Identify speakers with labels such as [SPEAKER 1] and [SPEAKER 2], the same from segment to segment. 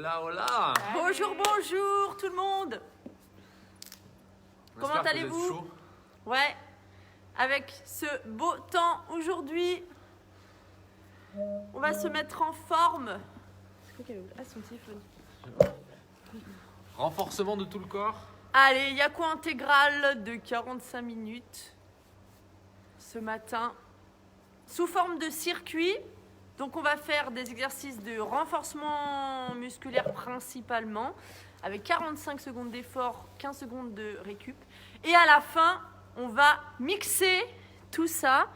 [SPEAKER 1] Hola, hola.
[SPEAKER 2] Bonjour, bonjour tout le monde. Comment allez-vous? Ouais, avec ce beau temps aujourd'hui, on va se mettre en forme. C'est quoi qu'elle ouvre? Ah, son téléphone.
[SPEAKER 1] Renforcement de tout le corps.
[SPEAKER 2] Allez, Yako intégral de 45 minutes ce matin, sous forme de circuit. Donc on va faire des exercices de renforcement musculaire principalement, avec 45 secondes d'effort, 15 secondes de récup. Et à la fin, on va mixer tout ça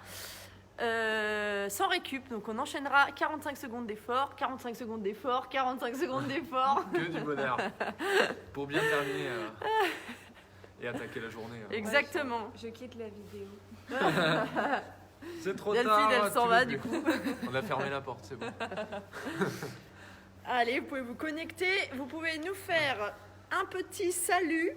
[SPEAKER 2] sans récup. Donc on enchaînera 45 secondes d'effort, 45 secondes d'effort, 45 secondes d'effort.
[SPEAKER 1] Que du bonheur. Pour bien terminer et attaquer la journée.
[SPEAKER 2] Exactement.
[SPEAKER 3] Je quitte la vidéo.
[SPEAKER 1] C'est trop
[SPEAKER 2] Delphine,
[SPEAKER 1] tard.
[SPEAKER 2] elle s'en va du coup.
[SPEAKER 1] On a fermé la porte, c'est bon.
[SPEAKER 2] Allez, vous pouvez vous connecter. Vous pouvez nous faire un petit salut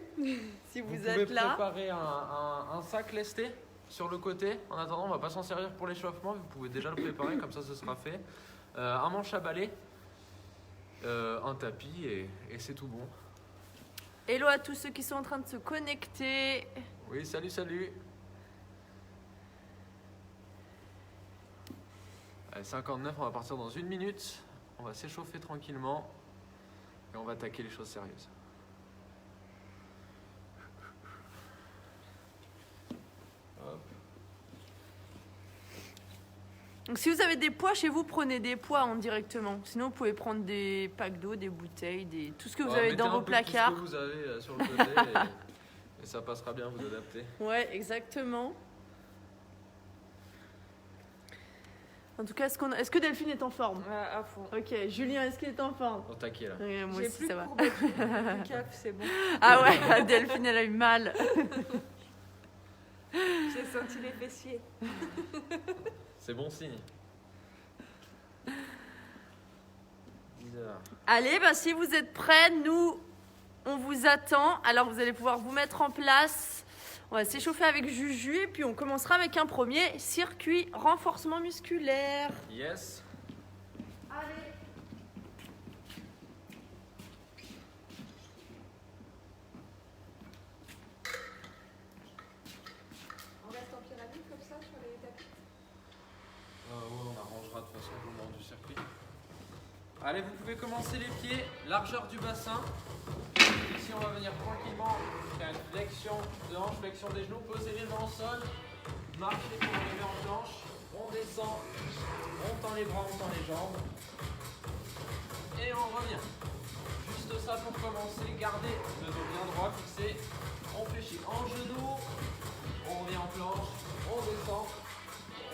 [SPEAKER 2] si vous êtes
[SPEAKER 1] pouvez
[SPEAKER 2] là.
[SPEAKER 1] préparer un sac lesté sur le côté. En attendant, on va pas s'en servir pour l'échauffement. Vous pouvez déjà le préparer, comme ça ce sera fait. Un manche à balai, un tapis et c'est tout bon.
[SPEAKER 2] Hello à tous ceux qui sont en train de se connecter.
[SPEAKER 1] Oui, salut, salut. Allez, 59, on va partir dans 1 minute. On va s'échauffer tranquillement et on va attaquer les choses sérieuses. Hop.
[SPEAKER 2] Donc si vous avez des poids chez vous, prenez des poids directement. Sinon vous pouvez prendre des packs d'eau, des bouteilles, tout ce que vous avez dans vos placards.
[SPEAKER 1] Tout ce que vous avez sur le côté et ça passera bien, vous adapter.
[SPEAKER 2] Ouais, exactement. En tout cas, est-ce que Delphine est en forme?
[SPEAKER 3] À fond.
[SPEAKER 2] Ok, Julien, est-ce qu'il est en forme?
[SPEAKER 1] Au taquet là.
[SPEAKER 2] Ouais, moi
[SPEAKER 3] J'ai
[SPEAKER 2] aussi,
[SPEAKER 3] plus
[SPEAKER 2] ça
[SPEAKER 3] de
[SPEAKER 2] va.
[SPEAKER 3] courbatures, plus cap, c'est bon.
[SPEAKER 2] Ah ouais, Delphine, elle a eu mal.
[SPEAKER 3] J'ai senti les fessiers.
[SPEAKER 1] C'est bon signe. Bizarre.
[SPEAKER 2] Allez, bah, si vous êtes prêts, nous, on vous attend. Alors, vous allez pouvoir vous mettre en place. On va s'échauffer avec Juju et puis on commencera avec un premier circuit renforcement musculaire.
[SPEAKER 1] Yes.
[SPEAKER 2] Allez.
[SPEAKER 3] On reste en pyramide comme ça sur les tapis.
[SPEAKER 1] Ouais, on arrangera de toute façon au moment du circuit. Allez, vous pouvez commencer les pieds, largeur du bassin. Ici, on va venir tranquillement faire une flexion de hanche, flexion des genoux, poser les mains au sol, marcher pour arriver en planche, on descend, on tend les bras, on tend les jambes, et on revient. Juste ça pour commencer, gardez le dos bien droit, fixé, on fléchit en genoux, on revient en planche, on descend,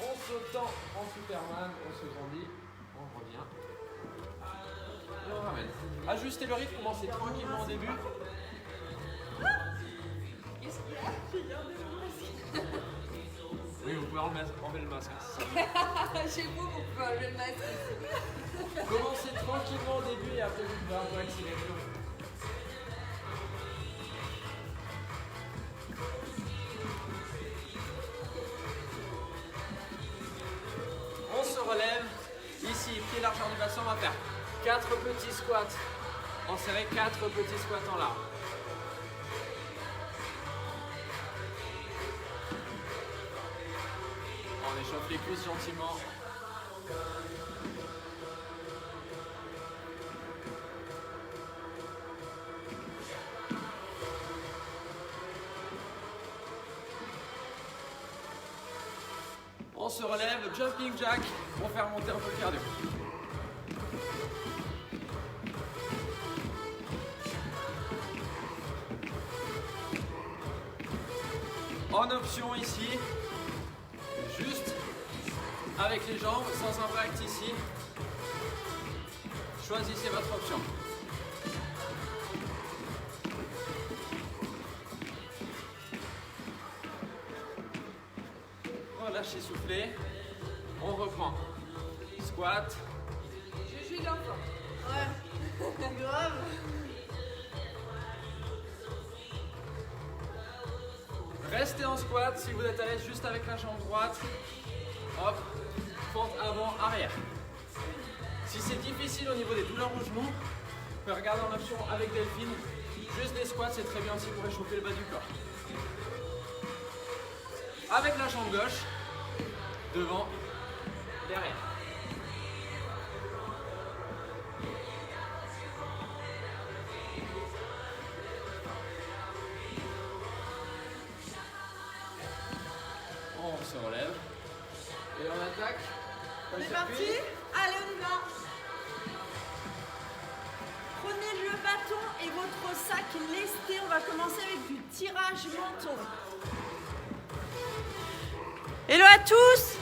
[SPEAKER 1] on se tend en Superman, on se grandit, on revient. Et on ramène. Ajustez le rythme, commencez tranquillement au début.
[SPEAKER 3] Qu'est-ce qu'il y a? J'ai gardé le masque.
[SPEAKER 1] Oui, vous pouvez enlever le masque.
[SPEAKER 3] Chez vous, vous pouvez enlever le masque.
[SPEAKER 1] Commencez tranquillement au début et après vous pouvez un peu accélérer. On se relève. Ici, pied largeur du bassin, on va faire 4 petits squats. On serrait 4 petits squats en large. On échauffe les cuisses gentiment. On se relève, jumping jack pour faire monter un peu le cardio. En option ici, juste avec les jambes, sans impact ici. Choisissez votre option. Relâchez, soufflez. On reprend. Squat.
[SPEAKER 3] Je suis l'enfant.
[SPEAKER 2] Ouais, grave.
[SPEAKER 1] Restez en squat si vous êtes à l'aise juste avec la jambe droite. Hop, fente avant, arrière. Si c'est difficile au niveau des douleurs au genou, pouvez regarder en option avec Delphine. Juste des squats, c'est très bien aussi pour réchauffer le bas du corps. Avec la jambe gauche, devant, derrière. On se relève et on attaque.
[SPEAKER 2] On est parti? Allez, on y va. Prenez le bâton et votre sac lesté. On va commencer avec du tirage menton. Hello à tous.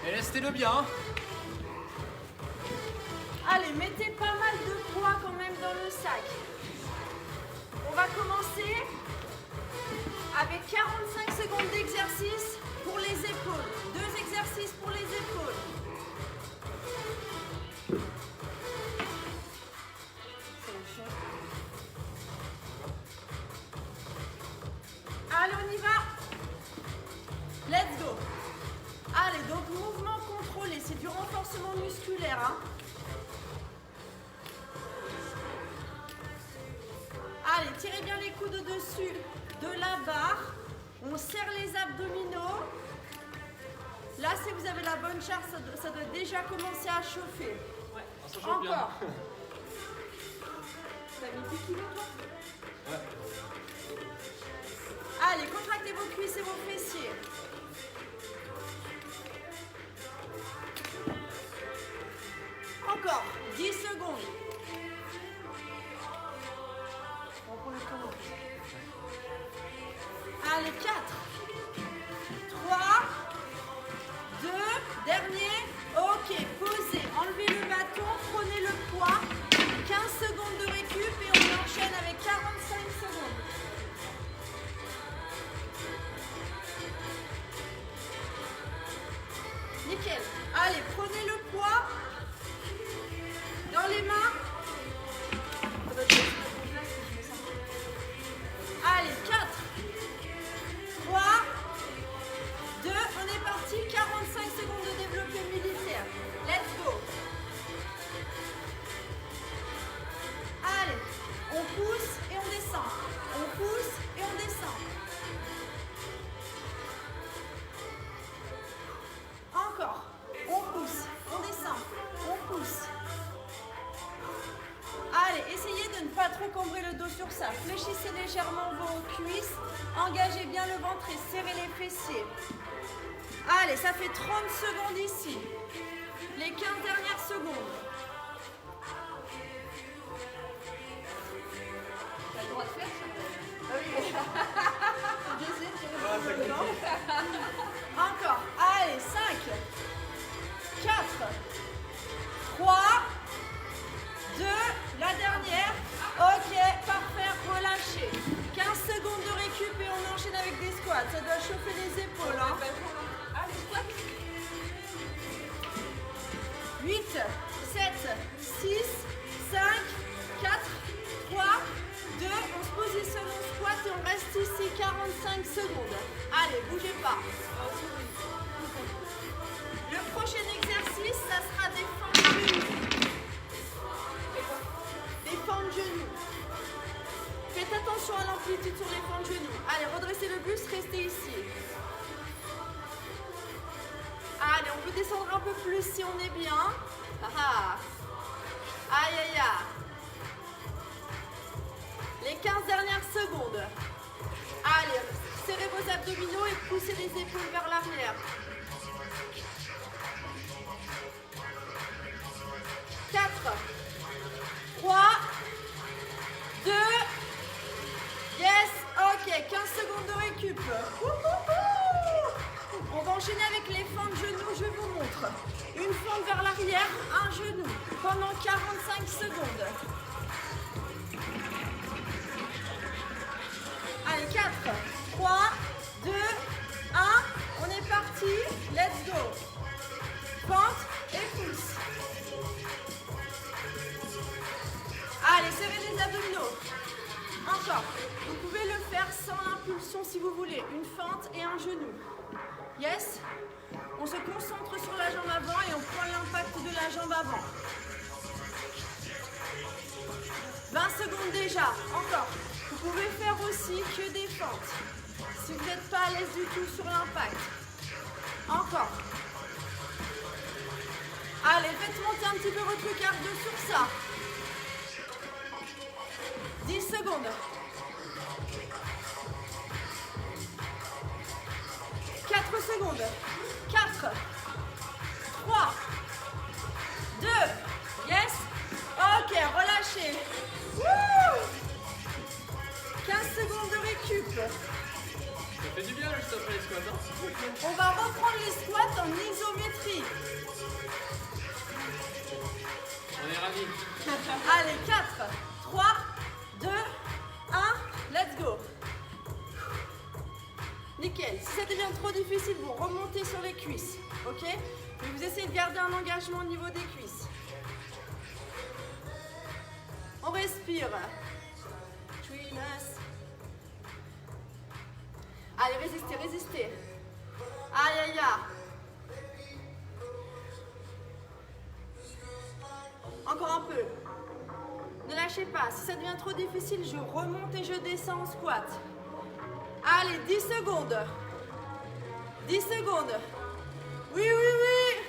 [SPEAKER 1] Et lestez-le bien.
[SPEAKER 2] Allez, mettez pas mal de poids quand même dans le sac. On va commencer avec 45 secondes d'exercice pour les épaules. 2 exercices pour les épaules. Allez, on y va. Let's go. Allez, donc mouvement contrôlé, c'est du renforcement musculaire. Hein. Allez, tirez bien les coudes au-dessus de la barre. On serre les abdominaux. Là, si vous avez la bonne charge, ça doit déjà commencer à chauffer.
[SPEAKER 1] Ouais, ça chauffe bien.
[SPEAKER 2] Encore. T'as mis 10 kilos, toi?
[SPEAKER 1] Ouais.
[SPEAKER 2] Allez, contractez vos cuisses et vos fessiers. Encore 10 secondes. On prend le temps. Allez, 4, 3, 2, dernier. Ok, posez. Enlevez le bâton, prenez le poids. 15 secondes de récup et on enchaîne avec 45 secondes. Nickel. Allez, prenez le poids dans les mains. Allez, 4, 3, 2, on est parti. 45 secondes de développé militaire. Let's go. Allez, on pousse et on descend. On pousse et on descend. Encore. On pousse, on descend, on pousse. Allez, essayez de ne pas trop cambrer le dos sur ça. Fléchissez légèrement vos cuisses. Engagez bien le ventre et serrez les fessiers. Allez, ça fait 30 secondes ici. Les 15 dernières secondes.
[SPEAKER 3] T'as le droit de faire ça?
[SPEAKER 2] Oui.
[SPEAKER 3] Je sais,
[SPEAKER 2] Encore. Allez, 5, 4, 3, 2, la dernière. Ok, parfait, relâchez. 15 secondes de récup et on enchaîne avec des squats. Ça doit chauffer les épaules. Hein.
[SPEAKER 3] Ah, les squats?
[SPEAKER 2] 8, 7, 6, 5, 4, 3, 2. On se positionne en squat et on reste ici 45 secondes. Allez, bougez pas. Le prochain exercice, ça sera des fentes de genoux. Des fentes de genoux. Faites attention à l'amplitude sur les fentes de genoux. Allez, redressez le buste, restez ici. Allez, on peut descendre un peu plus si on est bien. Ah. Aïe, aïe, aïe. Les 15 dernières secondes. Allez, serrez vos abdominaux et poussez les épaules vers l'arrière. 4, 3, 2, yes, ok, 15 secondes de récup. On va enchaîner avec les fentes genoux, je vous montre. Une fente vers l'arrière, un genou, pendant 45 secondes. Allez, 4, 3, 2, 1, on est parti, let's go. Fente et pousse. Allez, serrez les abdominaux. Encore. Vous pouvez le faire sans l'impulsion si vous voulez. Une fente et un genou. Yes. On se concentre sur la jambe avant et on prend l'impact de la jambe jambe avant. 20 secondes déjà, encore. Vous pouvez faire aussi que des fentes. Si vous n'êtes pas à l'aise du tout sur l'impact. Encore. Allez, faites monter un petit peu votre cardio sur ça. 10 secondes. 4 secondes. 4, 3, 2, yes. Ok, relâchez. Wouh. 15 secondes de récup.
[SPEAKER 1] Ça fait du bien le stop les squats, hein?
[SPEAKER 2] On va reprendre les squats en isométrie.
[SPEAKER 1] On est ravis.
[SPEAKER 2] Allez, 4, 3, 2, 1, let's go. Nickel. Si ça devient trop difficile, vous remontez sur les cuisses. Ok? Mais vous essayez de garder un engagement au niveau des cuisses. On respire. Allez, résistez, résistez. Aïe, aïe, aïe. Encore un peu. Ne lâchez pas. Si ça devient trop difficile, je remonte et je descends en squat. Allez, 10 secondes. 10 secondes. Oui, oui, oui.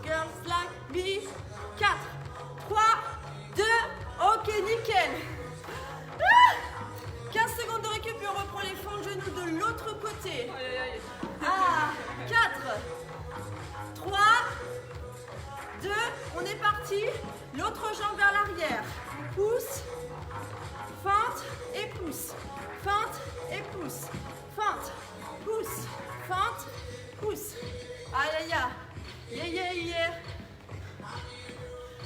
[SPEAKER 2] Girls like me. 4, 3, 2. Ok, nickel. 15 secondes de récup et on reprend les flancs de genoux de l'autre côté.
[SPEAKER 1] Aïe, aïe, aïe.
[SPEAKER 2] 4, 3, 2, on est parti. L'autre jambe vers l'arrière. Pousse, fente et pousse. Fente et pousse. Fente, pousse, fente, pousse. Aïe, aïe, aïe. Yeah, yeah, yeah.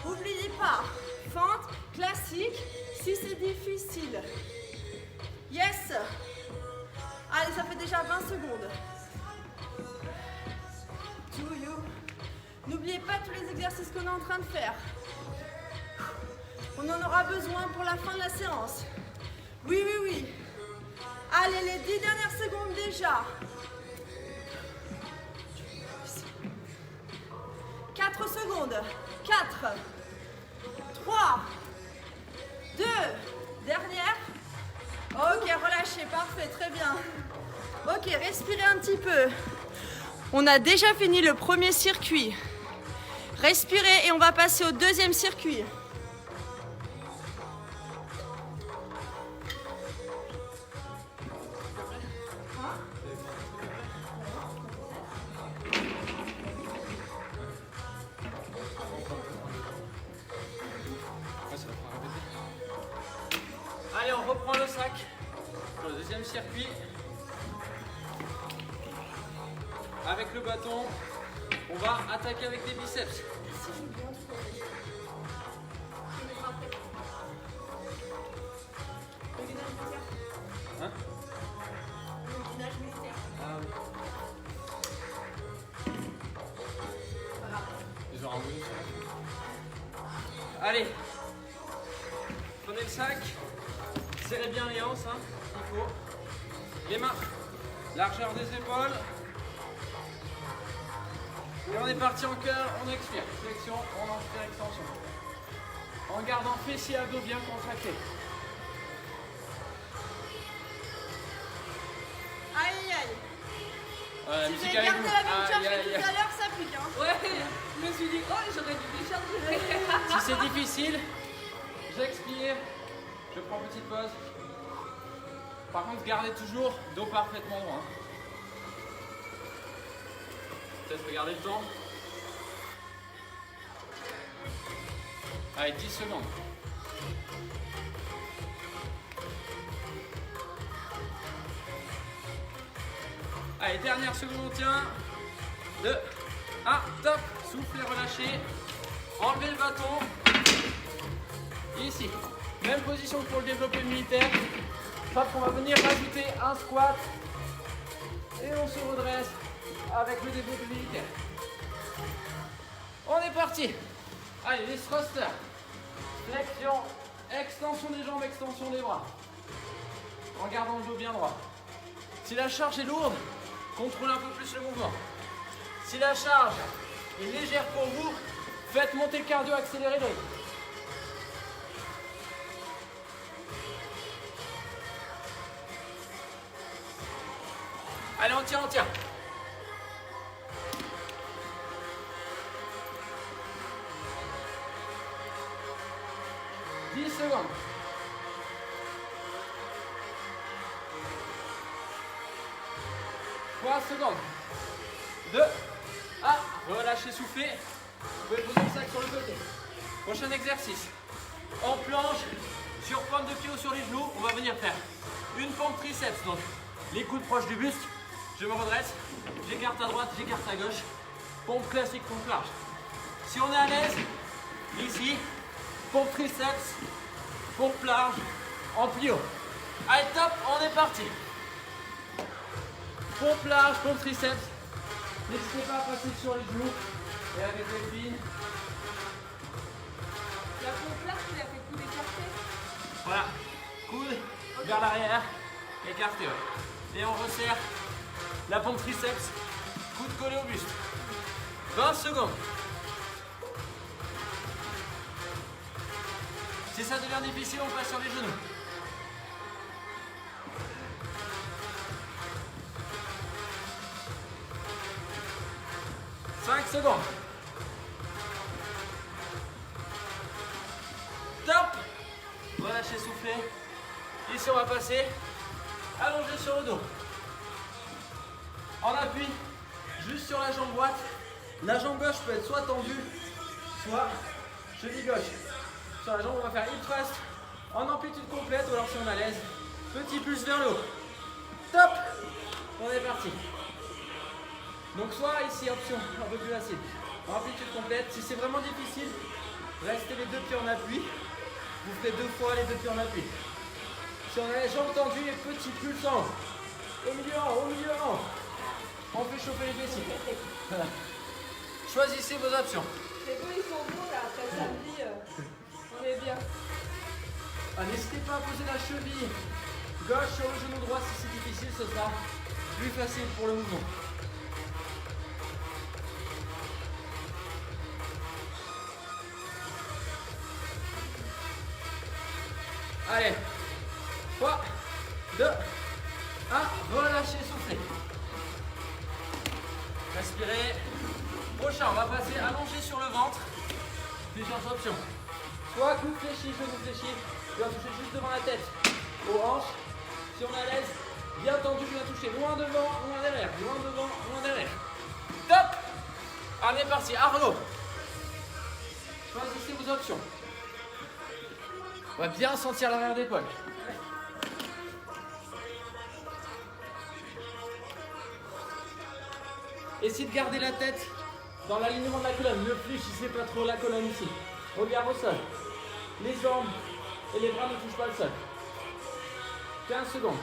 [SPEAKER 2] N'oubliez pas, fente classique si c'est difficile. Yes. Allez, ça fait déjà 20 secondes. To you. N'oubliez pas tous les exercices qu'on est en train de faire. On en aura besoin pour la fin de la séance. Oui, oui, oui. Allez, les 10 dernières secondes déjà. 4 secondes. 4, 3, 2, dernière. Ok, relâchez, parfait, très bien. Ok, respirez un petit peu. On a déjà fini le premier circuit. Respirez et on va passer au deuxième circuit.
[SPEAKER 1] Allez, on reprend le sac pour le deuxième circuit. Avec le bâton, on va attaquer avec des biceps. Hein? Ah oui. Ils ont ramené ça. Allez, prenez le sac, serrez bien les hanches, hein, il faut. Les mains, largeur des épaules. Et on est parti en cœur, on expire. Flexion, on inspire, extension. En gardant fessier à dos bien contracté.
[SPEAKER 2] Aïe, aïe.
[SPEAKER 1] La
[SPEAKER 2] Si
[SPEAKER 1] musique
[SPEAKER 2] vous avez
[SPEAKER 1] avec
[SPEAKER 2] gardé
[SPEAKER 1] nous.
[SPEAKER 2] la même charge
[SPEAKER 1] Aïe,
[SPEAKER 2] que
[SPEAKER 1] aïe,
[SPEAKER 2] tout
[SPEAKER 1] aïe.
[SPEAKER 2] à l'heure, ça pique. Hein.
[SPEAKER 3] Ouais, je me suis dit, oh, j'aurais dû décharger.
[SPEAKER 1] Si c'est difficile, j'expire, je prends une petite pause. Par contre, gardez toujours dos parfaitement droit. Peut-être regarder le temps. Allez, 10 secondes. Allez, dernière seconde, on tient. 2, 1, top. Soufflez, relâchez. Enlevez le bâton. Ici. Même position que pour le développé militaire. Hop, on va venir rajouter un squat. Et on se redresse avec le développé militaire. On est parti. Allez, les thrusters. Flexion, extension des jambes, extension des bras. En gardant le dos bien droit. Si la charge est lourde, contrôlez un peu plus le mouvement. Si la charge est légère pour vous, faites monter le cardio, accélérez le rythme. Allez, on tient, on tient. Secondes. 3 secondes. 2. 1. Relâchez, soufflez. Vous pouvez poser le sac sur le côté. Prochain exercice. En planche, sur pointe de pied ou sur les genoux, on va venir faire une pompe triceps. Donc, les coudes proches du buste. Je me redresse. J'écarte à droite, j'écarte à gauche. Pompe classique, pompe large. Si on est à l'aise, ici, pompe triceps. Pompe large, en plio. Allez, top, on est parti. Pompe large, pompe triceps. N'hésitez pas à passer sur les genoux et avec les filles.
[SPEAKER 3] La pompe large, il a fait coude écarté.
[SPEAKER 1] Voilà, coude vers l'arrière, écarté. Ouais. Et on resserre la pompe triceps, coude collé au buste. 20 secondes. Si ça devient difficile, on passe sur les genoux. 5 secondes. Top. Relâchez, soufflez. Ici, on va passer allongé sur le dos. En appui, juste sur la jambe droite. La jambe gauche peut être soit tendue, soit cheville gauche. Sur la jambe, on va faire hip thrust en amplitude complète, ou alors si on est à l'aise, petit pulse vers le haut. Top. On est parti. Donc soit ici, option un peu plus facile, amplitude complète. Si c'est vraiment difficile, restez les deux pieds en appui. Vous ferez 2 fois les 2 pieds en appui. Si on a les jambes tendues, et petit pulse en haut. Au milieu en haut, au milieu en haut. On fait chauffer les fessiers. Voilà. Choisissez vos options.
[SPEAKER 3] Les deux, ils sont bons là, après samedi, on est bien.
[SPEAKER 1] Ah, n'hésitez pas à poser la cheville gauche sur le genou droit si c'est difficile, ce sera plus facile pour le mouvement. Allez, 3, 2, 1, relâchez, soufflez. Respirez. Prochain, on va passer allongé sur le ventre. Plusieurs options. Soit coude fléchi, genou fléchi, tu vas toucher juste devant la tête, aux hanches. Si on est à l'aise, bien tendu, bien touché. Loin devant, loin derrière, loin devant, loin derrière. Top. Allez, parti, Arnaud. Choisissez vos options. On va bien sentir l'arrière d'épaule. Essayez de garder la tête dans l'alignement de la colonne. Ne fléchissez pas trop la colonne ici. Regard au sol. Les jambes et les bras ne touchent pas le sol. 15 secondes.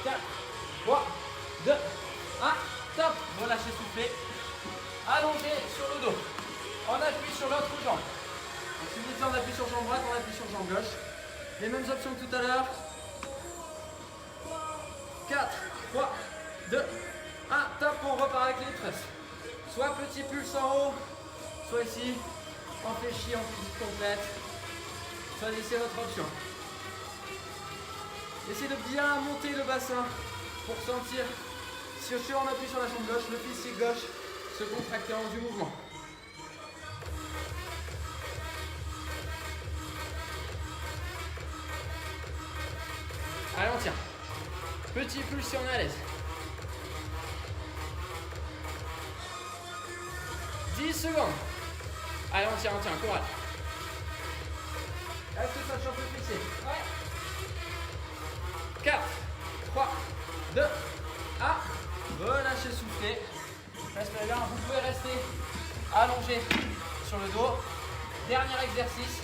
[SPEAKER 1] Quatre, 3, 2, 1, top. Relâchez, soufflez. Allongez sur le dos. On appuie sur l'autre jambe. Donc, si vous êtes là, on appuie sur jambe droite, on appuie sur jambe gauche. Les mêmes options que tout à l'heure. 4, 3, 2, 1, top. On repart avec les tresses. Soit petit pulse en haut, soit ici, en fléchi, en physique complète. Choisissez votre option. Essayez de bien monter le bassin pour sentir, si on appuie sur la jambe gauche, le fessier gauche se contracter en haut du mouvement. Allez, on tient. Petit pulse si on est à l'aise. 10 secondes. Allez, on tient, courage. Est-ce que ça chauffe le fessier? Ouais. 4, 3, 2, 1. Relâchez, soufflez. Respirez bien. Vous pouvez rester allongé sur le dos. Dernier exercice.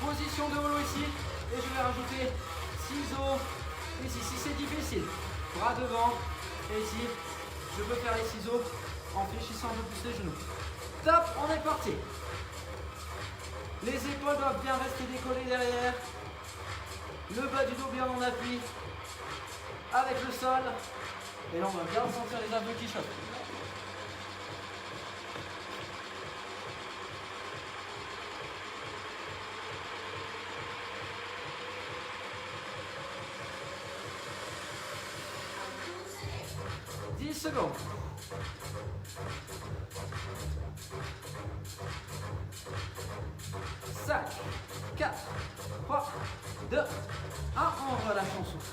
[SPEAKER 1] Position de holo ici. Et je vais rajouter ciseaux ici. Si c'est difficile, bras devant. Et ici, je peux faire les ciseaux en fléchissant un peu plus les genoux. Top, on est parti. Les épaules doivent bien rester décollées derrière. Le bas du dos bien en appui. Avec le sol. Et là, on va bien sentir les abdos qui chauffent. Secondes. 5, 4, 3, 2, 1, on relâche son souffle.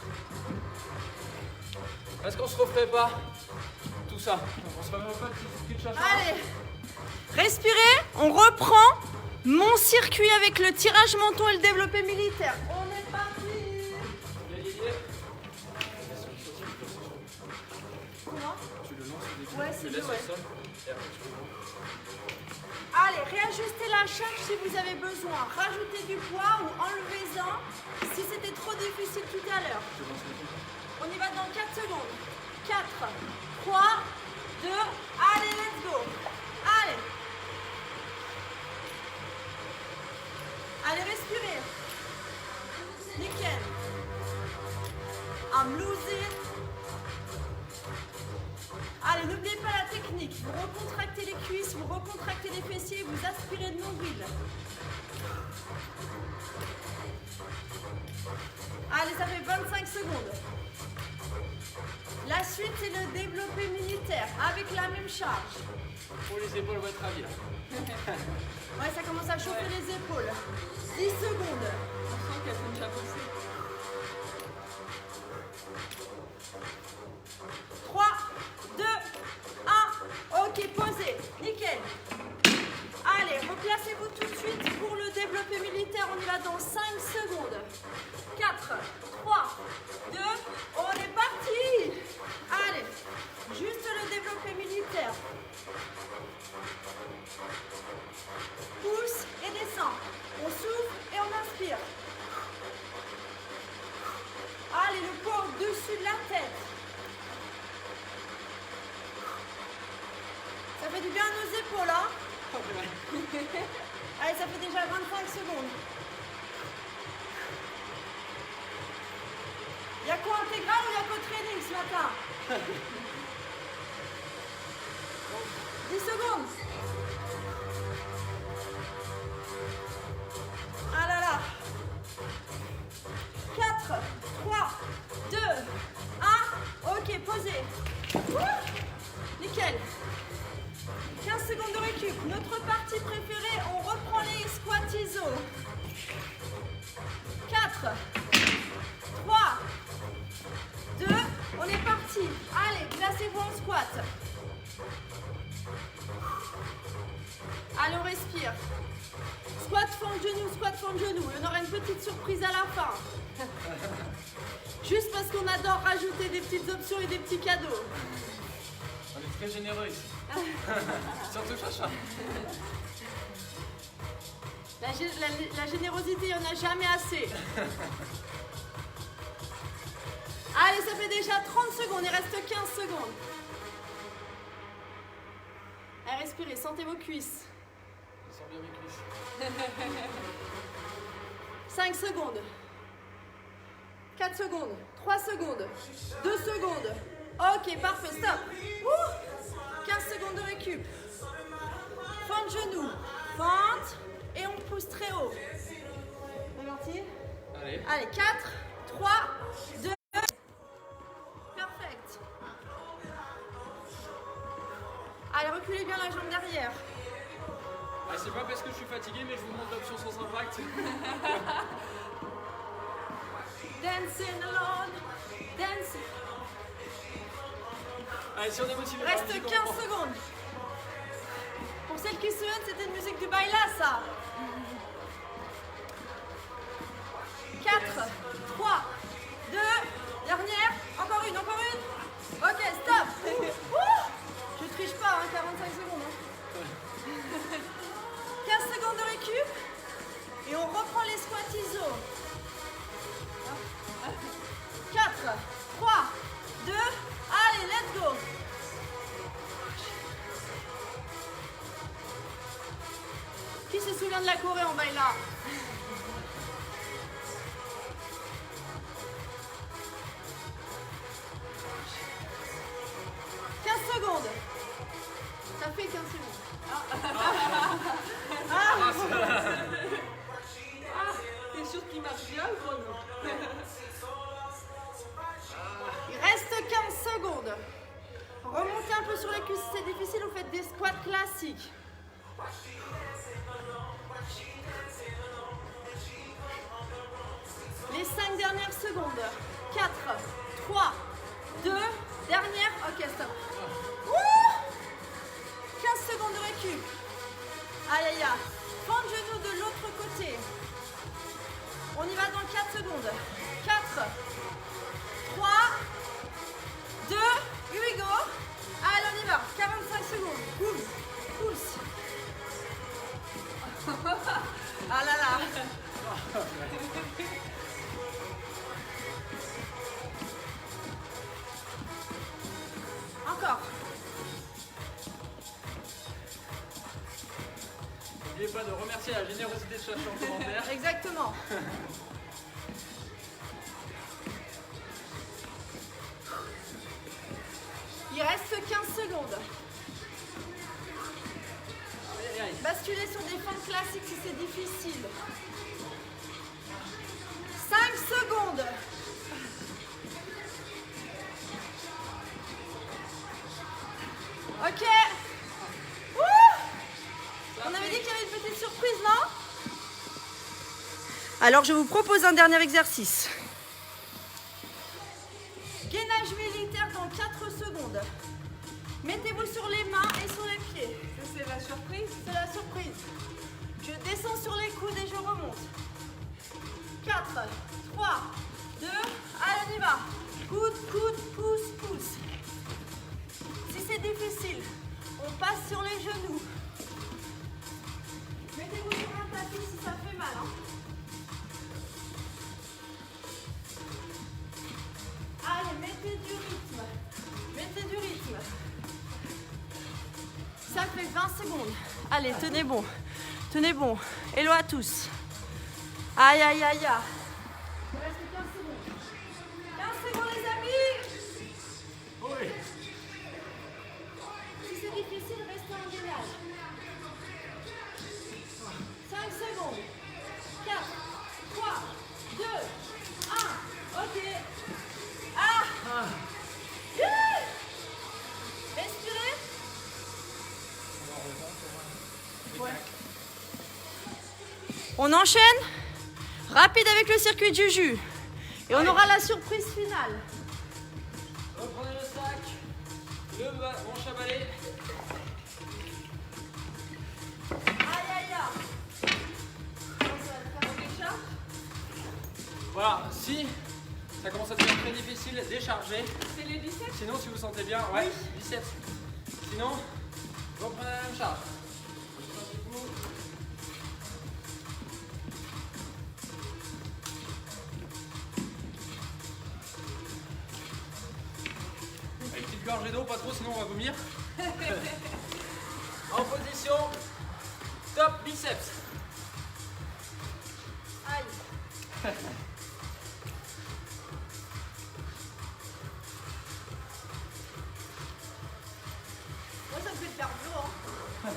[SPEAKER 1] Est-ce qu'on se referait pas tout ça? On se referait pas le petit chacha?
[SPEAKER 2] Allez, respirez, on reprend mon circuit avec le tirage menton et le développé militaire. On est parti. Comment?
[SPEAKER 1] Tu le lances au début,
[SPEAKER 2] Ouais,
[SPEAKER 1] tu
[SPEAKER 2] c'est
[SPEAKER 1] le laisses
[SPEAKER 2] mieux,
[SPEAKER 1] au sol et après tu le lances.
[SPEAKER 2] Allez, réajustez la charge si vous avez besoin. Rajoutez du poids ou enlevez-en si c'était trop difficile tout à l'heure. On y va dans 4 secondes. 4, 3, 2, allez, let's go. Allez. Allez, respirez. Nickel. I'm losing. Allez, n'oubliez pas la technique. Vous recontractez les cuisses, vous recontractez les fessiers, vous aspirez de nombril. Allez, ça fait 25 secondes. La suite, c'est le développé militaire avec la même charge.
[SPEAKER 1] Pour les épaules, votre avis là.
[SPEAKER 2] Ouais, ça commence à chauffer les épaules. 10 secondes.
[SPEAKER 3] On sent qu'elles sont déjà bossées.
[SPEAKER 2] 3, 2, 1. Ok, posez. Nickel. Allez, replacez-vous tout de suite pour le développé militaire. On y va dans 5 secondes. 4, 3, 2, on est parti. Allez, juste le développé militaire. Pousse et descend. On souffle et on inspire. Allez, le poids au-dessus de la tête. Ça fait du bien à nos épaules, hein? Allez, ça fait déjà 25 secondes. Il y a quoi intégral ou il y a quoi training ce matin? 10 secondes. Ah là là. 4, 3, 2, 1. Ok, posez. Nickel. 15 secondes de récup. Notre partie préférée, on reprend les squats ISO. 4, 3, 2, on est parti. Allez, placez-vous en squat. Allez, on respire. Squat, fente genou, squat, fente genou. On aura une petite surprise à la fin. Juste parce qu'on adore rajouter des petites options et des petits cadeaux.
[SPEAKER 1] On est très généreux ici. Surtout Chacha.
[SPEAKER 2] La générosité, il n'y en a jamais assez. Allez, ça fait déjà 30 secondes, il reste 15 secondes. Allez, respirez, sentez vos cuisses.
[SPEAKER 1] Je sens bien mes cuisses.
[SPEAKER 2] 5 secondes. 4 secondes. 3 secondes. 2 secondes. Ok, parfait, stop. 15 secondes de récup. Fente genou. Fente. Et on pousse très haut. C'est parti?
[SPEAKER 1] Allez.
[SPEAKER 2] Allez, 4, 3, 2. Perfect. Allez, reculez bien la jambe derrière.
[SPEAKER 1] Ah, c'est pas parce que je suis fatigué, mais je vous montre l'option sans impact.
[SPEAKER 2] Dancing alone. Dancing.
[SPEAKER 1] Allez, si on est motivé. par la
[SPEAKER 2] Reste
[SPEAKER 1] musique,
[SPEAKER 2] 15
[SPEAKER 1] on reprend.
[SPEAKER 2] secondes. Pour celles qui se souviennent, c'était une musique du baila, ça. 4, 3, 2, dernière. Encore une, encore une. Ok, stop. Je triche pas, hein, 45 secondes. Hein. 15 secondes de récup. Et on reprend les squats ISO. 4, 3, 2, allez, let's go. Qui se souvient trouver en bail là. Secondes. Ça fait 15 secondes.
[SPEAKER 3] T'es sûr qu'il marche bien ou non?
[SPEAKER 2] Il reste 15 secondes. Remontez un peu sur les cuisses si c'est difficile, vous faites des squats classiques. Les 5 dernières secondes. 4, 3, 2, dernière. Ok, stop. Ouh, 15 secondes de récup. Aïe, aïe, aïe. Prends le genou de l'autre côté. On y va dans 4 secondes. 4, 3, 2, here we go. Allez, on y va. 45 secondes. Pousse, pousse. Ah là là. Encore.
[SPEAKER 1] N'oubliez pas de remercier la générosité de chaque en commentaire.
[SPEAKER 2] Exactement. Il reste 15 secondes.
[SPEAKER 1] Aïe, aïe.
[SPEAKER 2] Basculez sur des fentes classiques si c'est difficile. 5 secondes. Ok. Ouh, on avait dit qu'il y avait une petite surprise, non? Alors je vous propose un dernier exercice. Gainage militaire dans 4 secondes. Mettez-vous sur les mains et sur les pieds.
[SPEAKER 3] Ça, c'est la surprise.
[SPEAKER 2] C'est la surprise. Je descends sur les coudes et je remonte. 4, 3, 2, allez, on y va. Coude, coude, pouce, pouce. Si c'est difficile, on passe sur les genoux. Mettez-vous sur un tapis si ça fait mal. Hein. Allez, mettez du rythme. Mettez du rythme. Ça fait 20 secondes. Allez, tenez bon. Tenez bon. Hello à tous. Aïe, aïe, aïe, aïe. Il reste 15 secondes. 15 secondes, les amis.
[SPEAKER 1] Oui.
[SPEAKER 2] Si c'est difficile, restez en gainage. 5 secondes. 4, 3, 2, 1. Ok. Ah. Respirez. Ouais. On enchaîne. Rapide avec le circuit de Juju. Et on aura la surprise finale.
[SPEAKER 1] Reprenez le sac, le manche à balai.
[SPEAKER 2] Aïe, aïe, aïe.
[SPEAKER 1] Voilà, si ça commence à devenir très difficile, déchargez.
[SPEAKER 3] C'est les biceps.
[SPEAKER 1] Sinon, si vous sentez bien, ouais, biceps. Sinon, reprenez la même charge. Avec une petite gorgée d'eau, pas trop, sinon on va vomir. En position, top biceps.
[SPEAKER 2] Aïe. Moi, ça me fait perdre l'eau. Hein.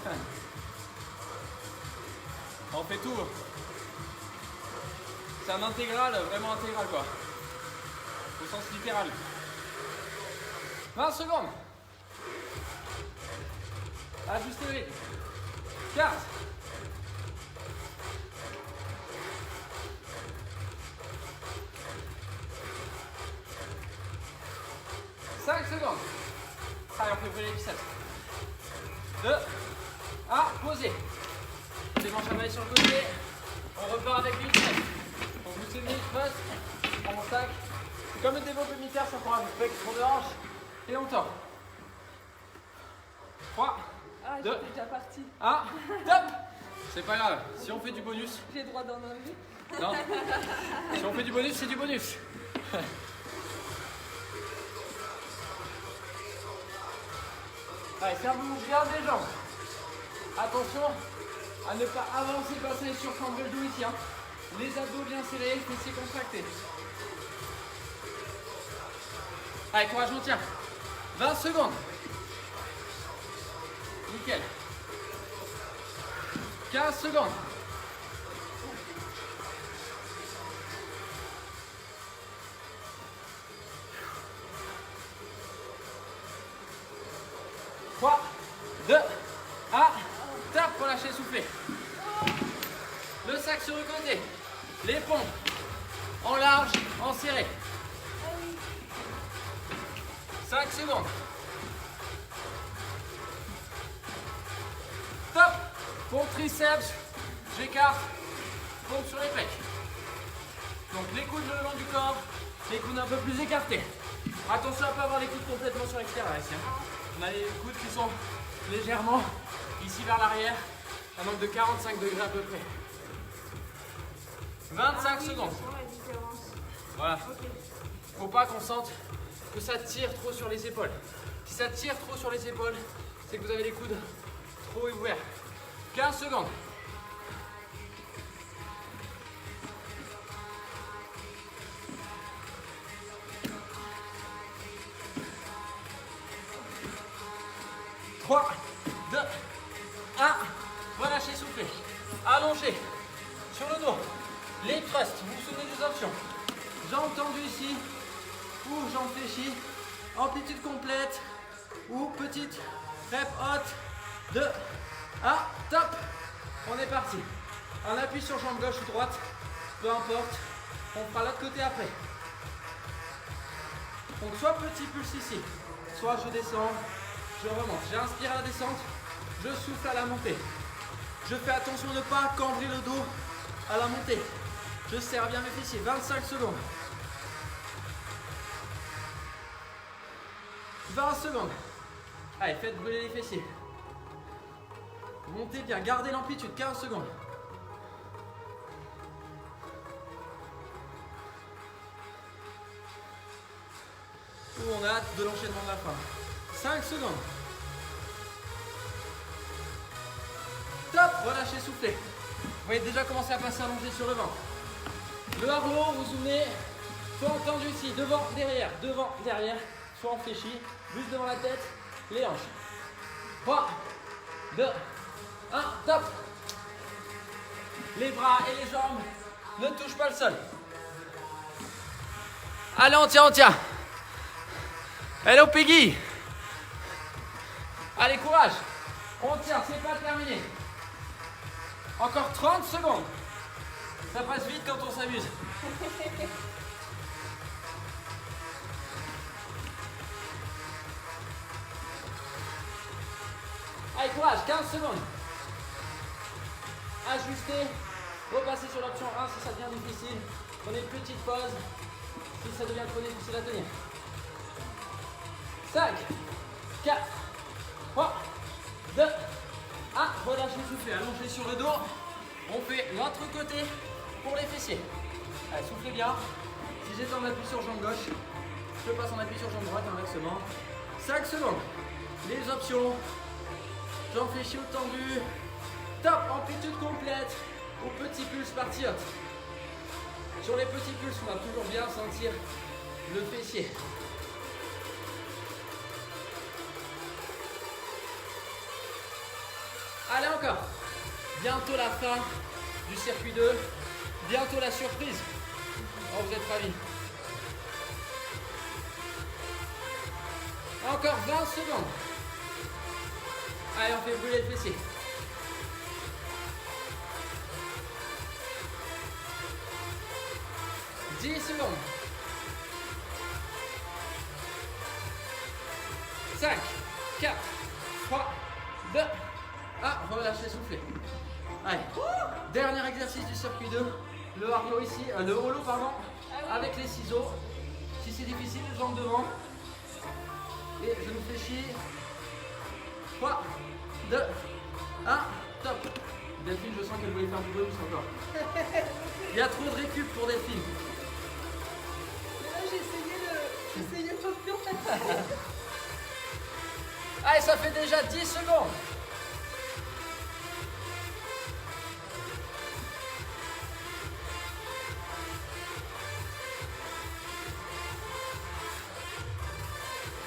[SPEAKER 1] On fait tout. C'est un intégral, vraiment intégral quoi. Au sens littéral. 20 secondes. Ajustez le rythme. 15. 5 secondes. Allez, on fait brûler les biceps. 2, 1, posez. Les manches à balai sur le côté. On repart avec les biceps. On vous fait une poste. On prend mon sac. C'est comme le développé militaire, ça prend un flexion de hanche. Et on tord. 3,
[SPEAKER 3] Ah,
[SPEAKER 1] 2,
[SPEAKER 3] j'étais déjà parti.
[SPEAKER 1] 1, top. C'est pas grave. Si on fait du bonus,
[SPEAKER 3] J'ai le droit d'en enlever.
[SPEAKER 1] non. Si on fait du bonus, c'est du bonus. Allez, servez-vous bien des jambes. Attention, à ne pas avancer le bassin et surcambrer le dos ici. Hein. Les abdos bien serrés, fessiers contractés. Allez, courage, on tient. 20 secondes. Nickel. 15 secondes. Trois, 2, 1. Top, relâchez, soufflez. Le sac sur le côté. Les pompes en large, en serré. 5 secondes. Top. Pompe triceps. J'écarte. Pompe sur les pecs. Donc les coudes le long du corps. Les coudes un peu plus écartés. Attention à ne pas avoir les coudes complètement sur l'extérieur ici. On a les coudes qui sont légèrement ici vers l'arrière. Un angle de 45 degrés à peu près. 25 secondes. Voilà. Faut pas qu'on sente que ça tire trop sur les épaules. Si ça tire trop sur les épaules, c'est que vous avez les coudes trop ouverts. 15 secondes. Trois, 2, 1. Relâchez, soufflez. Allongez sur le dos. Les thrusts, vous vous souvenez des options. Jambes tendues ici, ou jambes fléchies, amplitude complète, ou petite rep haute. 2, 1, top. On est parti. On appuie sur jambe gauche ou droite, peu importe. On fera l'autre côté après. Donc soit petit pulse ici, soit je descends, je remonte. J'inspire à la descente, je souffle à la montée. Je fais attention de ne pas cambrer le dos à la montée. Je serre bien mes fessiers. 25 secondes. 20 secondes. Allez, faites brûler les fessiers. Montez bien, gardez l'amplitude. 15 secondes. On a hâte de l'enchaînement de la fin. 5 secondes. Top, relâchez, soufflez. Vous voyez déjà commencer à passer allongé sur le ventre. Le Harlow, vous vous souvenez, soit en tendu ici, devant, derrière, soit en fléchi, juste devant la tête, les hanches. 3, 2, 1, top. Les bras et les jambes ne touchent pas le sol. Allez, on tient. Hello Peggy. Allez, courage. On tient, c'est pas terminé. Encore 30 secondes. Ça passe vite quand on s'amuse. Allez, courage, 15 secondes. Ajustez. Repassez sur l'option 1 si ça devient difficile. Prenez une petite pause si ça devient trop difficile à tenir. 5, 4, 3, 2, 1. Relâchez, soufflez, allongez sur le dos. On fait l'autre côté pour les fessiers. Allez, soufflez bien. Si j'étais en appui sur jambe gauche, je passe en appui sur jambe droite inversement. 5 secondes. Les options. Jambes fléchies ou tendues. Top, amplitude complète. Ou petit pulse partie haute. Sur les petits pulses, on va toujours bien sentir le fessier. Allez, encore. Bientôt la fin du circuit 2. Bientôt la surprise. Oh, vous êtes ravis. Encore 20 secondes. Allez, on fait brûler le fessier. « 10 secondes. 5, 4, 3, 2, 1. Relâchez, soufflez. Allez, dernier exercice du circuit 2. Le Harlow ici, le holo pardon, avec les ciseaux. Si c'est difficile, les jambes devant. Et je me fléchis. 3, 2, 1. Top. Delphine, je sens qu'elle voulait faire du bonus encore. Il y a trop de récup pour Delphine.
[SPEAKER 3] J'ai essayé de revenir.
[SPEAKER 1] Allez, ça fait déjà 10 secondes.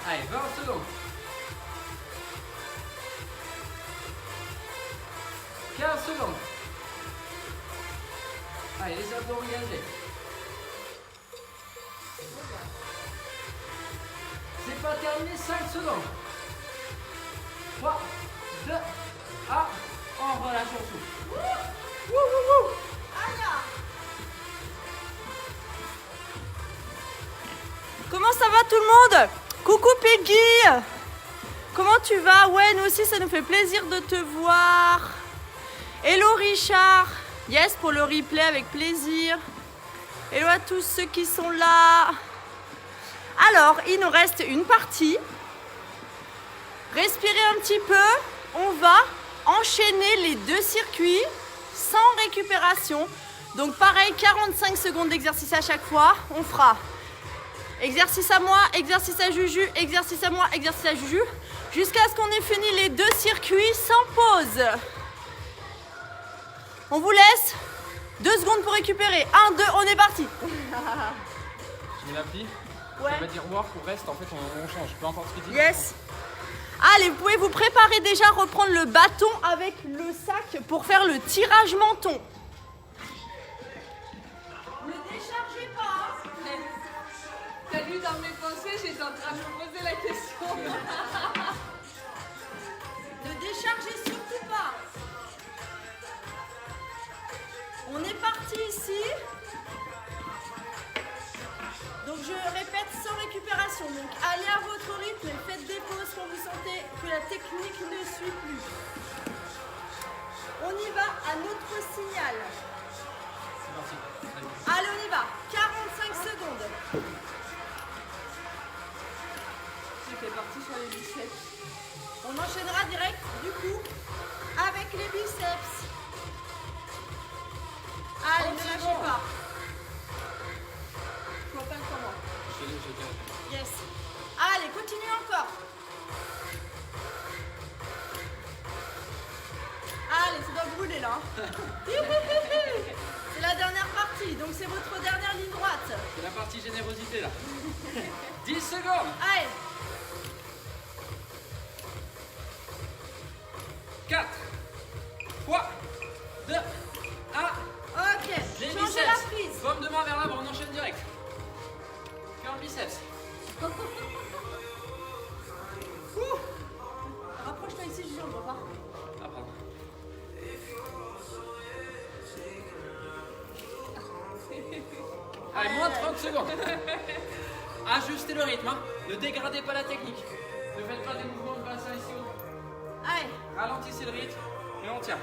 [SPEAKER 1] Allez, 20 secondes. 15 secondes. Allez, les abdos engagés. C'est pas terminé, 5 secondes. 3, 2, 1. On relâche, on souffle.
[SPEAKER 2] Comment ça va tout le monde? Coucou Peggy! Comment tu vas? Ouais, nous aussi ça nous fait plaisir de te voir. Hello Richard! Yes, pour le replay avec plaisir. Hello à tous ceux qui sont là. Alors, il nous reste une partie. Respirez un petit peu. On va enchaîner les 2 circuits sans récupération. Donc pareil, 45 secondes d'exercice à chaque fois. On fera exercice à moi, exercice à Juju, exercice à moi, exercice à Juju, jusqu'à ce qu'on ait fini les 2 circuits sans pause. On vous laisse 2 secondes pour récupérer. 1, 2, on est parti.
[SPEAKER 1] Je mets l'appli.
[SPEAKER 2] Ouais.
[SPEAKER 1] Ça va dire work ou reste, en fait on change, peu importe ce qu'il dit.
[SPEAKER 2] Yes. Allez, vous pouvez vous préparer déjà à reprendre le bâton avec le sac pour faire le tirage menton. Ne déchargez pas.
[SPEAKER 3] T'as lu dans mes pensées, j'étais en train de me poser la question.
[SPEAKER 2] Ne déchargez surtout pas. On est parti ici. Donc je répète, sans récupération. Donc allez à votre rythme et faites des pauses quand vous sentez que la technique ne suit plus. On y va à notre signal.
[SPEAKER 1] C'est parti.
[SPEAKER 2] Allez, on y va. 45 secondes.
[SPEAKER 3] J'étais partie sur les biceps.
[SPEAKER 2] On enchaînera direct, du coup, avec les biceps. Allez, ne lâchez pas.
[SPEAKER 3] Je m'appelle comment?
[SPEAKER 1] J'ai
[SPEAKER 2] Yes. Allez, continuez encore. Allez, ça doit brûler là. C'est la dernière partie, donc c'est votre dernière ligne droite.
[SPEAKER 1] C'est la partie générosité là. 10 secondes.
[SPEAKER 2] Allez.
[SPEAKER 1] 4, 3, 2, 1.
[SPEAKER 2] Ok,
[SPEAKER 1] Les
[SPEAKER 2] changez
[SPEAKER 1] biceps.
[SPEAKER 2] la prise.
[SPEAKER 1] Paume de main vers l'avant, on enchaîne direct. Curl biceps.
[SPEAKER 2] Rapproche-toi ici, je ne vois pas.
[SPEAKER 1] Ah, pardon. Allez, moins de 30 secondes. Ajustez le rythme, hein. Ne dégradez pas la technique. Ne faites pas des mouvements de bassin ici haut.
[SPEAKER 2] Allez,
[SPEAKER 1] Ralentissez le rythme et on tient.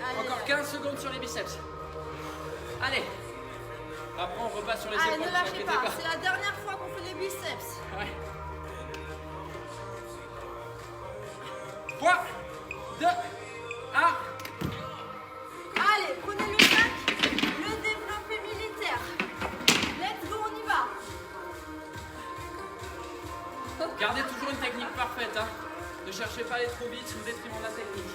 [SPEAKER 2] allez.
[SPEAKER 1] Encore 15 secondes sur les biceps. Allez. Après on repasse sur les
[SPEAKER 2] Allez,
[SPEAKER 1] épaules,
[SPEAKER 2] ne
[SPEAKER 1] ne
[SPEAKER 2] lâchez
[SPEAKER 1] inquiétez
[SPEAKER 2] pas.
[SPEAKER 1] pas.
[SPEAKER 2] C'est la dernière fois qu'on fait les biceps.
[SPEAKER 1] Ouais. 3, 2, 1.
[SPEAKER 2] Allez, prenez le sac, le développé militaire. Let's go, on y va.
[SPEAKER 1] Gardez toujours une technique parfaite. Hein. Ne cherchez pas à aller trop vite sous le détriment de la technique.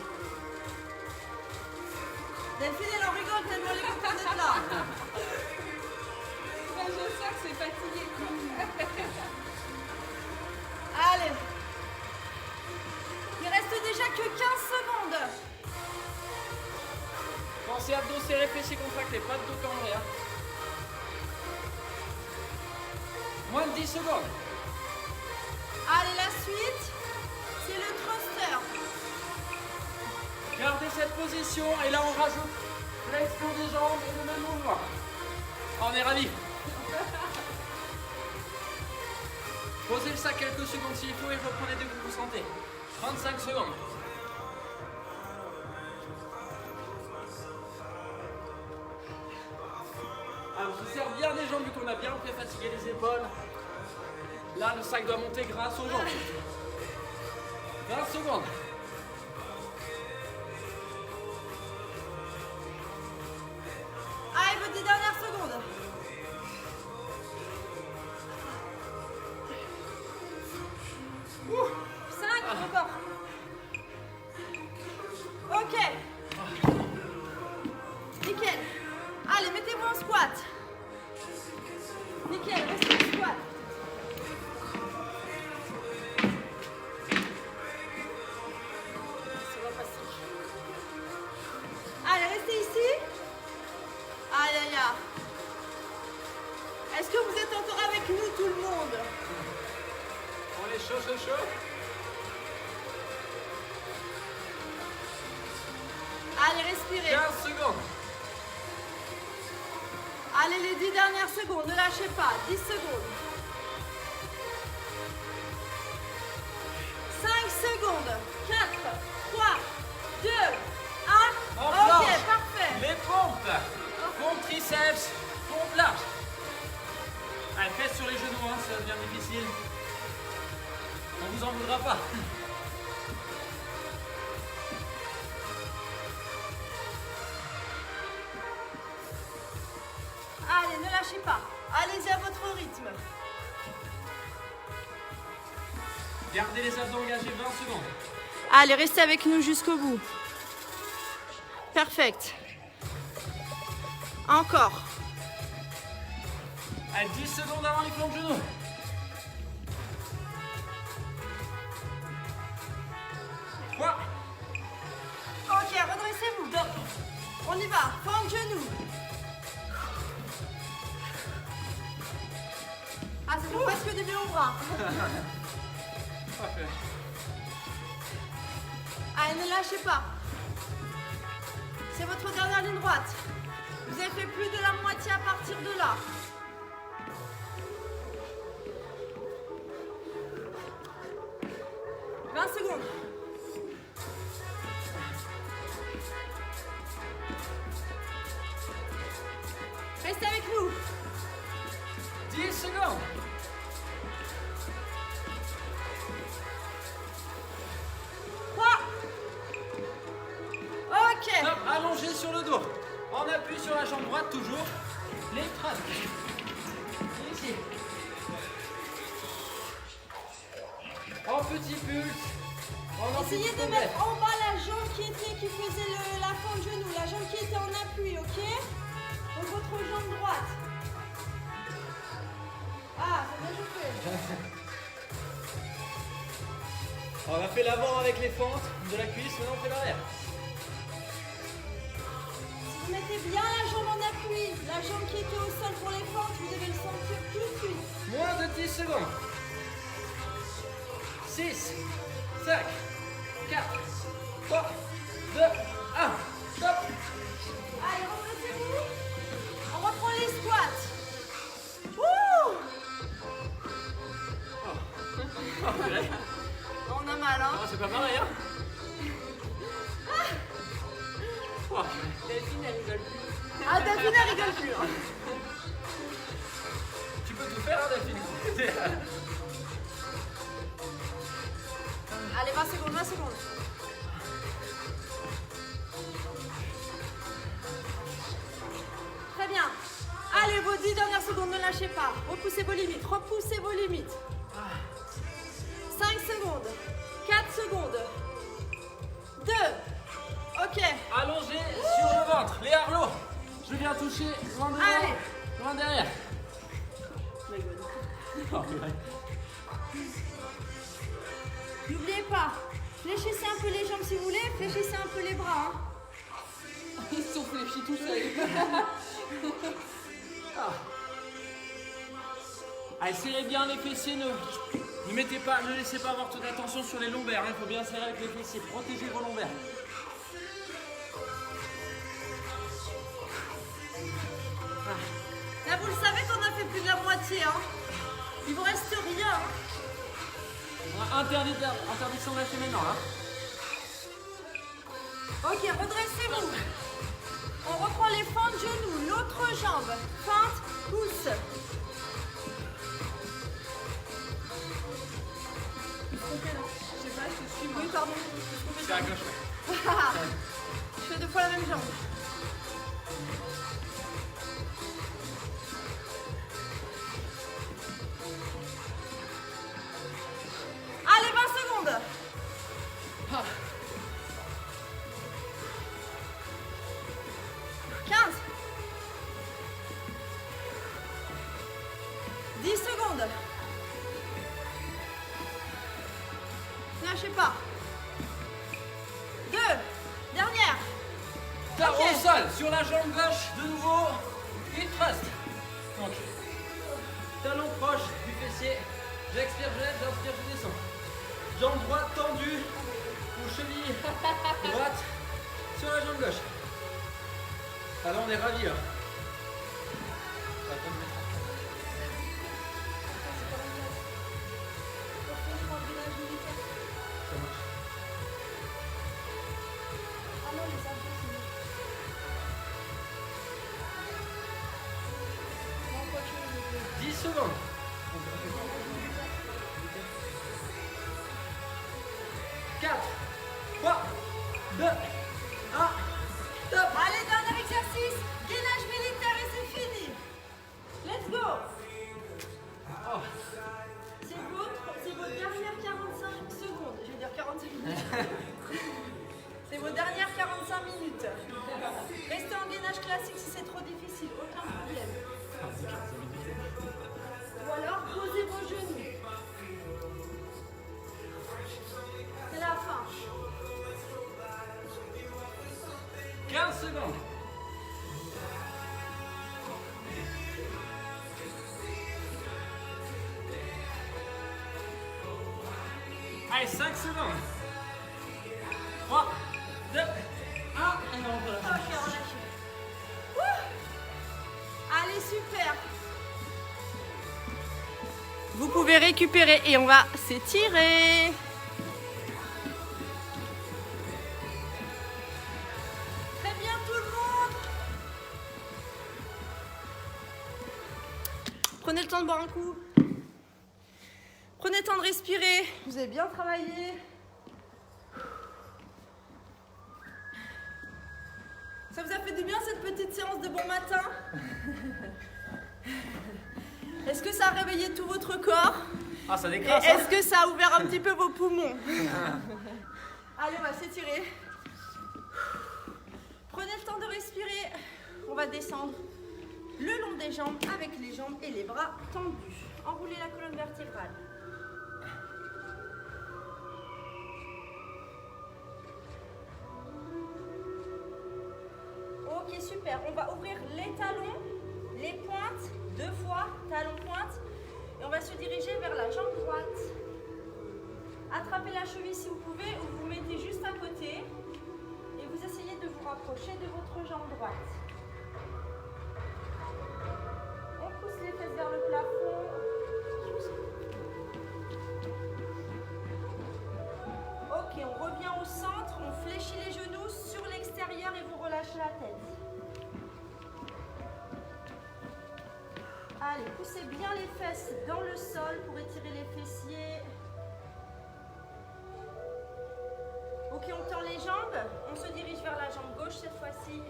[SPEAKER 2] Delphine, elle en rigole tellement elle est contente d'être là.
[SPEAKER 3] Ben, je sens que c'est fatigué.
[SPEAKER 2] Allez. Il reste déjà que 15 secondes.
[SPEAKER 1] Pensez à dos serré, fessiers contractés, pas de dos cambré. Hein. Moins de 10 secondes.
[SPEAKER 2] Allez, la suite, c'est le thruster.
[SPEAKER 1] Gardez cette position et là on rajoute flexion des jambes et le même mouvement. On est ravis. Posez le sac quelques secondes s'il faut et reprenez dès que vous vous sentez. 35 secondes. Alors on se sert bien des jambes vu qu'on a bien fait fatiguer les épaules. Là le sac doit monter grâce aux jambes. 20 secondes.
[SPEAKER 2] Allez, vos 10 dernières secondes. Ouh, 5 encore. Ok. Nickel. Allez, mettez-vous en squat. Nickel, restez en squat. bien. Est-ce que vous êtes encore avec nous, tout le monde?
[SPEAKER 1] On est chaud, chaud, chaud.
[SPEAKER 2] Allez, respirez.
[SPEAKER 1] 15 secondes.
[SPEAKER 2] Allez, les 10 dernières secondes, ne lâchez pas. 10 secondes. 5 secondes. 4, 3, 2, 1.
[SPEAKER 1] On
[SPEAKER 2] Ok,
[SPEAKER 1] planche.
[SPEAKER 2] parfait.
[SPEAKER 1] Les pompes. Pompe triceps, pompe large. Allez, faites sur les genoux, hein, ça devient difficile. On vous en voudra pas.
[SPEAKER 2] Allez, ne lâchez pas. Allez-y à votre rythme.
[SPEAKER 1] Gardez les abdos engagés 20 secondes.
[SPEAKER 2] Allez, restez avec nous jusqu'au bout. Perfect. Encore.
[SPEAKER 1] Allez, 10 secondes avant les flancs de genoux. Quoi?
[SPEAKER 2] Ok, redressez-vous. On y va. Flanc de genou. Ah, c'est pour presque des au bras.
[SPEAKER 1] Parfait.
[SPEAKER 2] Allez, ne lâchez pas. C'est votre dernière ligne droite. Vous avez fait plus de la moitié à partir de là. « 20 secondes. Restez avec nous.
[SPEAKER 1] 10 secondes.
[SPEAKER 2] Ok.
[SPEAKER 1] Stop, allongé sur le dos. On appuie sur la jambe droite toujours. Les traces. Ici. En petit pulse. En
[SPEAKER 2] Essayez de mettre en bas la jambe qui faisait la fente de genou, la jambe qui était en appui, ok? Donc votre jambe droite. Ah, c'est bien joué.
[SPEAKER 1] On a fait l'avant avec les fentes de la cuisse, maintenant on fait l'arrière.
[SPEAKER 2] Si vous mettez bien la jambe en appui, la jambe qui était au sol pour les fentes, vous devez le sentir tout de suite.
[SPEAKER 1] Moins de 10 secondes. 6, 5, 4, 3, 2, 1. Stop.
[SPEAKER 2] Allez, redressez-vous. On reprend les squats. Wouh! On a mal, hein?
[SPEAKER 1] Ah, c'est pas pareil, hein? Oh.
[SPEAKER 3] Delphine, elle rigole plus.
[SPEAKER 2] Ah, Daphine, elle rigole plus. Hein.
[SPEAKER 1] Tu peux tout faire, hein, Daphine?
[SPEAKER 2] Allez, 20 secondes, 20 secondes. Très bien. Allez, vos 10 dernières secondes, ne lâchez pas. Repoussez vos limites, repoussez vos limites. 5 secondes. 4 secondes. 2. Ok.
[SPEAKER 1] Allongé sur le ventre. Les Arlo. Je viens toucher loin devant,
[SPEAKER 2] Allez.
[SPEAKER 1] loin derrière. Oh, purée.
[SPEAKER 2] N'oubliez pas, fléchissez un peu les jambes si vous voulez, fléchissez un peu les bras. Hein.
[SPEAKER 3] Ils se sont fléchis tout seuls.
[SPEAKER 1] Allez, serrez bien les fessiers, ne laissez pas avoir toute l'attention sur les lombaires, il faut bien serrer avec les fessiers, protégez vos lombaires.
[SPEAKER 2] Là, vous le savez qu'on a fait plus de la moitié. Hein. Il vous reste rien. Hein.
[SPEAKER 1] On a interdiction de lâcher maintenant, là.
[SPEAKER 2] Ok, redressez-vous. On reprend les fentes de genoux, l'autre jambe. Feinte, pousse.
[SPEAKER 3] Je sais pas, je te suis moi.
[SPEAKER 2] Oui, pardon.
[SPEAKER 1] C'est à gauche, ouais.
[SPEAKER 2] Je fais 2 fois la même jambe. Allez, 20 secondes. 15. 10 secondes. Ne lâchez pas. 2. Dernière.
[SPEAKER 1] Tard
[SPEAKER 2] Ok.
[SPEAKER 1] au sol, sur la jambe gauche, de nouveau. Feet thrust. Donc, talon proche du fessier. J'expire, je lève, j'inspire, je descends. Jambe droite tendue ou cheville droite sur la jambe gauche. Alors on est ravis là. Ça marche. 10 secondes. 4, 3, 2, 1, top.
[SPEAKER 2] Allez, dernier exercice. Gainage militaire et c'est fini. Let's go.
[SPEAKER 1] Oh.
[SPEAKER 2] C'est vos dernières 45 secondes. Je vais dire 45 minutes. C'est vos dernières 45 minutes. Restez en gainage classique si c'est trop difficile. Aucun problème. Ou alors, posez vos genoux. C'est la fin.
[SPEAKER 1] 15 secondes. Allez, 5 secondes. 3, 2, 1. Et on relâche.
[SPEAKER 2] Ok, relâchez. Ouh. Allez, super. Vous pouvez récupérer et on va s'étirer. Très bien tout le monde. Prenez le temps de boire un coup. Prenez le temps de respirer. Vous avez bien travaillé. Ça vous a fait du bien cette petite séance de bon matin? Est-ce que ça a réveillé tout votre corps?
[SPEAKER 1] Ah, ça
[SPEAKER 2] Et
[SPEAKER 1] décrasse.
[SPEAKER 2] est-ce que ça a ouvert un petit peu vos poumons? Allez, on va s'étirer. Prenez le temps de respirer. On va descendre le long des jambes avec les jambes et les bras tendus. Enroulez la colonne vertébrale. Ok, super. On va ouvrir les talons, les pointes, 2 fois, talon-pointe. Et on va se diriger vers la jambe droite. Attrapez la cheville si vous pouvez ou vous mettez juste à côté. Et vous essayez de vous rapprocher de votre jambe droite. On pousse les fesses vers le plafond. Ok, on revient au centre, on fléchit les genoux sur l'extérieur et vous relâchez la tête. Allez, poussez bien les fesses dans le sol pour étirer les fessiers. Ok, on tend les jambes. On se dirige vers la jambe gauche cette fois-ci.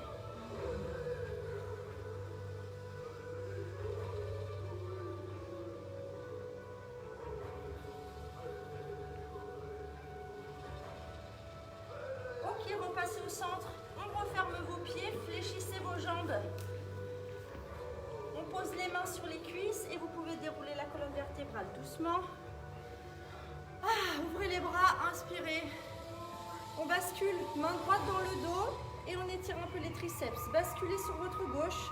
[SPEAKER 2] Ok, repassez au centre. On referme vos pieds, fléchissez vos jambes. On pose les mains sur les cuisses et vous pouvez dérouler la colonne vertébrale doucement. Ouvrez les bras, inspirez. On bascule main droite dans le dos et on étire un peu les triceps. Basculez sur votre gauche.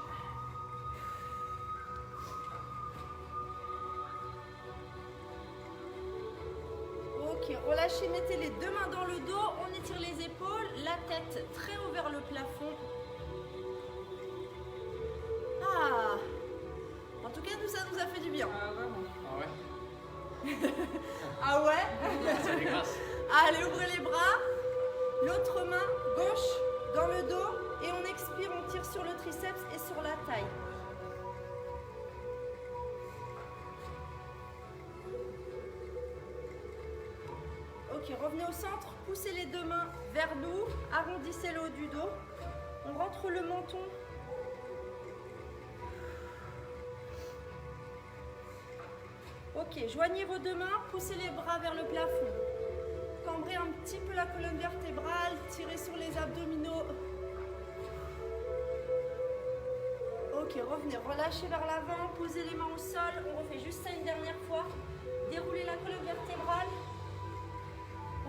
[SPEAKER 2] Ok, relâchez, mettez les 2 mains dans le dos, on étire les épaules, la tête très haut vers le plafond. En tout cas, ça nous a fait du bien.
[SPEAKER 1] Ah, vraiment. Ah ouais.
[SPEAKER 2] Ah ouais?
[SPEAKER 1] Ça décrasse.
[SPEAKER 2] Allez, ouvrez les bras. L'autre main gauche dans le dos. Et on expire, on tire sur le triceps et sur la taille. Ok, revenez au centre. Poussez les 2 mains vers nous. Arrondissez le haut du dos. On rentre le menton. Ok, joignez vos 2 mains, poussez les bras vers le plafond. Cambrez un petit peu la colonne vertébrale, tirez sur les abdominaux. Ok, revenez, relâchez vers l'avant, posez les mains au sol. On refait juste ça une dernière fois. Déroulez la colonne vertébrale.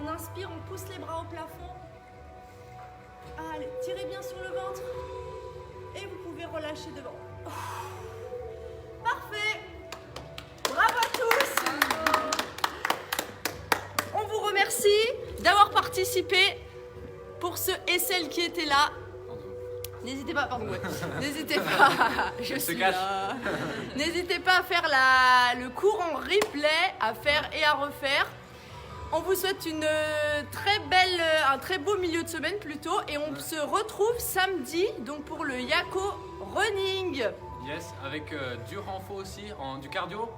[SPEAKER 2] On inspire, on pousse les bras au plafond. Allez, tirez bien sur le ventre. Et vous pouvez relâcher devant. Parfait. Bravo à tous. On vous remercie d'avoir participé. Pour ceux et celles qui étaient là, n'hésitez pas, pardon, ouais. N'hésitez pas, je suis là. N'hésitez pas à faire le cours en replay, à faire et à refaire. On vous souhaite un très beau milieu de semaine plutôt, et on se retrouve samedi donc pour le Yako Running.
[SPEAKER 1] Yes, avec du renfo aussi, du cardio,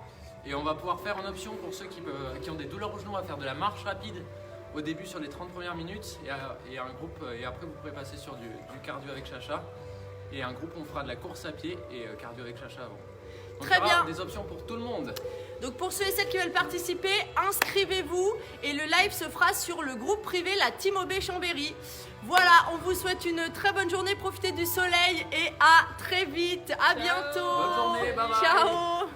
[SPEAKER 1] et on va pouvoir faire en option pour ceux qui ont des douleurs au genou à faire de la marche rapide au début sur les 30 premières minutes, et un groupe, et après vous pourrez passer sur du cardio avec Chacha, et un groupe on fera de la course à pied et cardio avec Chacha avant. Donc,
[SPEAKER 2] très bien.
[SPEAKER 1] Des options pour tout le monde.
[SPEAKER 2] Donc pour ceux et celles qui veulent participer, inscrivez-vous et le live se fera sur le groupe privé La Team OB Chambéry. Voilà, on vous souhaite une très bonne journée, profitez du soleil et à très vite, à bientôt.
[SPEAKER 1] Bonne journée, bye bye.
[SPEAKER 2] Ciao.